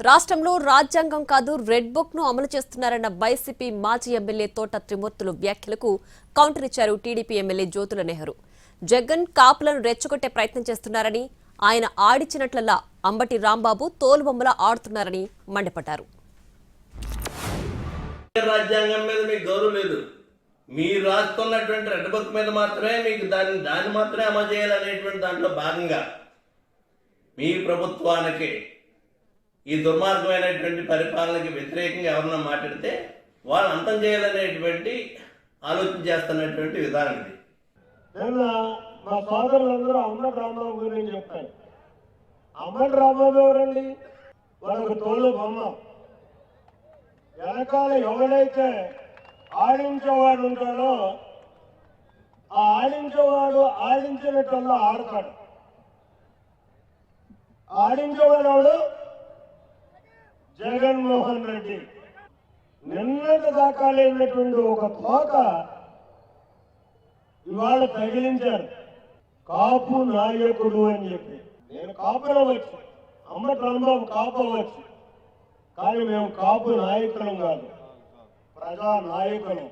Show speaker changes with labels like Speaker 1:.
Speaker 1: రాష్ట్రంలో రాజ్యాంగం కాదు రెడ్ బుక్ ను అమలు చేస్తున్నారన్న వైసీపీ మాజీ ఎమ్మెల్యే తోట త్రిమూర్తులు వ్యాఖ్యలకు కౌంటర్ ఇచ్చారు టీడీపీ ఎమ్మెల్యే జ్యోతుల నెహ్రూ. జగన్ కాపులను రెచ్చగొట్టే ప్రయత్నం చేస్తున్నారని, ఆయన ఆడిచ్చినట్లల్లా అంబటి రాంబాబు తోలుబొమ్మలా ఆడుతున్నారని మండిపడ్డారు.
Speaker 2: రాజ్యాంగం మీద మీకు గౌరవం లేదు. మీరు రాస్తున్నటువంటి రెడ్ బుక్ మీద మాత్రమే మీకు దాన్ని మాత్రమే అమలు చేయాలనేటువంటి దాంట్లో భాగంగా మీ ప్రభుత్వానికి ఈ దుర్మార్గమైనటువంటి పరిపాలనకి వ్యతిరేకంగా ఎవరన్నా మాట్లాడితే వాళ్ళు అంతం చేయాలనేటువంటి ఆలోచన చేస్తున్నటువంటి విధానం ఇది.
Speaker 3: నిన్న మా సోదరులందరూ అంబటి రాంబాబు గురించి చెప్తారు. అంబటి రాంబాబు ఎవరండి? వాళ్ళకు తోలు బొమ్మ. వెనకాల ఎవడైతే ఆడించేవాడు ఉంటాడో ఆ ఆడించేవాడు ఆడించినట్టల్లా ఆడతాడు. ఆడించేవాడు జగన్మోహన్ రెడ్డి. నిన్నటి దాకా లేనటువంటి ఒక తోక ఇవాళ తగిలించారు. కాపు నాయకుడు అని చెప్పి. నేను కాపు అవ్వచ్చు, అంబటి రాంబాబు కాపు అవ్వచ్చు, కానీ మేము కాపు నాయకులం కాదు, ప్రజా నాయకులం.